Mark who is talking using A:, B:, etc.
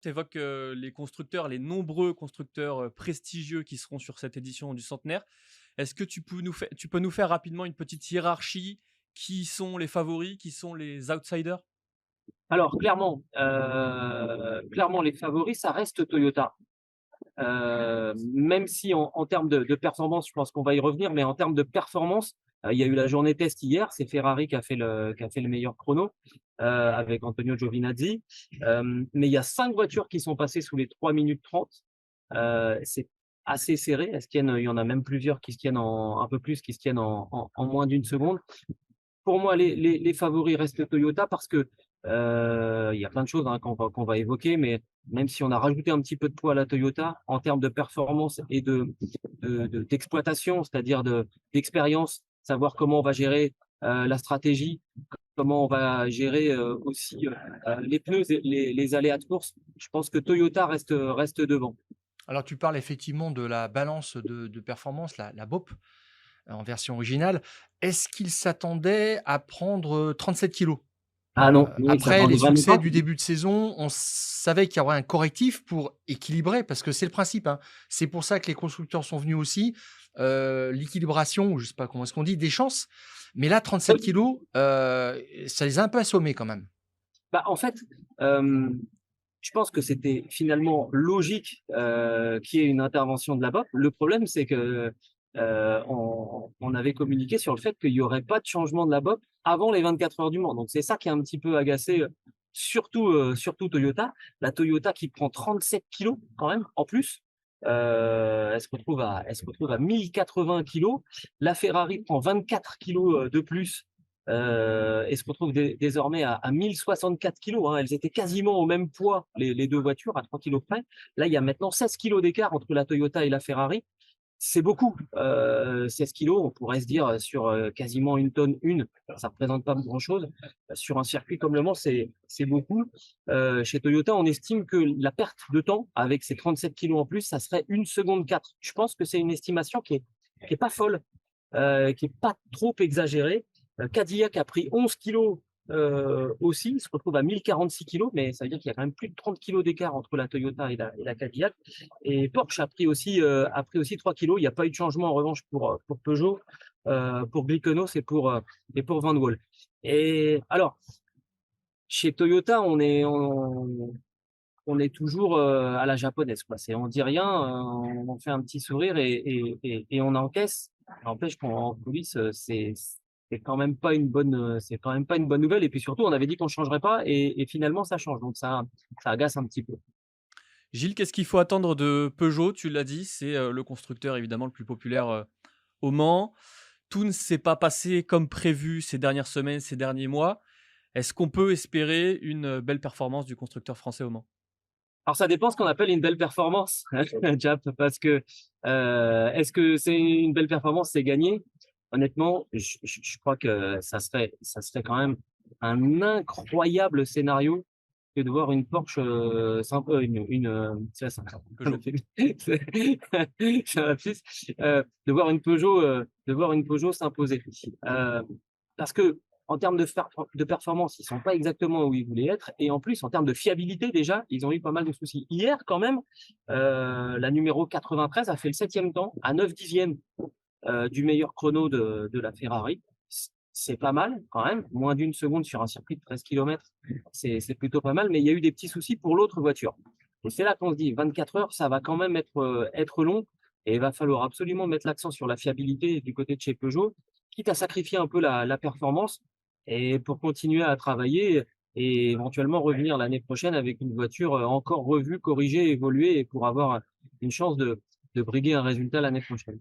A: tu évoques les constructeurs, les nombreux constructeurs prestigieux qui seront sur cette édition du centenaire. Est-ce que tu peux nous faire rapidement une petite hiérarchie? Qui sont les favoris? Qui sont les outsiders?
B: Alors clairement les favoris, ça reste Toyota. Même si en termes de performance, je pense qu'on va y revenir, mais en termes de performance, il y a eu la journée test hier, c'est Ferrari qui a fait le meilleur chrono, avec Antonio Giovinazzi. Mais il y a 5 voitures qui sont passées sous les 3 minutes 30. C'est assez serré. Il y en a même plusieurs qui se tiennent en un peu plus, qui se tiennent en moins d'une seconde. Pour moi, les favoris restent Toyota parce que, il y a plein de choses, hein, qu'on va évoquer, mais même si on a rajouté un petit peu de poids à la Toyota, en termes de performance et d'exploitation, c'est-à-dire d'expérience, savoir comment on va gérer, la stratégie, comment on va gérer, aussi, les pneus et les aléas de course. Je pense que Toyota reste devant.
C: Alors tu parles effectivement de la balance de performance, la BOP, en version originale. Est-ce qu'ils s'attendaient à prendre, 37 kilos?
B: Ah non, non, ils
C: Après les
B: s'attendaient vraiment
C: succès
B: pas.
C: du début de saison, on savait qu'il y aurait un correctif pour équilibrer, parce que c'est le principe, hein. C'est pour ça que les constructeurs sont venus aussi, l'équilibration, ou je sais pas comment est-ce qu'on dit, des chances. Mais là, 37 kilos, ça les a un peu assommés quand même.
B: Bah, en fait, hem, je pense que c'était finalement logique, qu'il y ait une intervention de la BOP. Le problème, c'est que, on avait communiqué sur le fait qu'il y aurait pas de changement de la BOP avant les 24 heures du Mans. Donc c'est ça qui a un petit peu agacé, surtout Toyota. La Toyota qui prend 37 kilos quand même en plus, elle se retrouve à 1080 kilos. La Ferrari prend 24 kilos, de plus, et se retrouve désormais à 1064 kilos, hein. Elles étaient quasiment au même poids, les 2 voitures, à 3 kilos près. Là, il y a maintenant 16 kilos d'écart entre la Toyota et la Ferrari. C'est beaucoup, 16 kilos, on pourrait se dire sur, quasiment 1 tonne une, ça représente pas grand-chose. Sur un circuit comme Le Mans, c'est beaucoup. Chez Toyota, on estime que la perte de temps avec ces 37 kilos en plus, ça serait 1 seconde 4. Je pense que c'est une estimation qui est pas folle, qui est pas trop exagérée. Cadillac a pris 11 kilos, aussi, il se retrouve à 1046 kilos, mais ça veut dire qu'il y a quand même plus de 30 kilos d'écart entre la Toyota et la Cadillac. Et Porsche a pris aussi 3 kilos. Il n'y a pas eu de changement en revanche pour Peugeot, pour Glickenhaus et pour Van Wall. Et alors, chez Toyota, on est toujours, à la japonaise, quoi. On dit rien, on fait un petit sourire et on encaisse. N'empêche qu'en coulisses, c'est quand même pas une bonne nouvelle. Et puis surtout, on avait dit qu'on changerait pas et finalement ça change. Donc ça agace un petit peu.
A: Gilles, qu'est-ce qu'il faut attendre de Peugeot? Tu l'as dit, c'est le constructeur évidemment le plus populaire au Mans. Tout ne s'est pas passé comme prévu ces dernières semaines, ces derniers mois. Est-ce qu'on peut espérer une belle performance du constructeur français au Mans?
B: Alors ça dépend ce qu'on appelle une belle performance, Jap, parce que, est-ce que c'est une belle performance, c'est gagné? Honnêtement, je crois que ça serait quand même un incroyable scénario que de voir une Porsche, ça
A: Peugeot.
B: c'est un lapsus, de voir une Peugeot s'imposer. Heu, Parce que en termes de performance, ils sont pas exactement où ils voulaient être et en plus en termes de fiabilité déjà, ils ont eu pas mal de soucis. Hier quand même, la numéro 93 a fait le 7e temps à 9 dixièmes, du meilleur chrono de la Ferrari. C'est pas mal quand même, moins d'une seconde sur un circuit de 13 kilomètres, c'est plutôt pas mal, mais il y a eu des petits soucis pour l'autre voiture. Et c'est là qu'on se dit 24 heures, ça va quand même être long et il va falloir absolument mettre l'accent sur la fiabilité du côté de chez Peugeot, quitte à sacrifier un peu la performance et pour continuer à travailler et éventuellement revenir l'année prochaine avec une voiture, encore revue, corrigée, évoluée et pour avoir une chance de briguer un résultat l'année prochaine.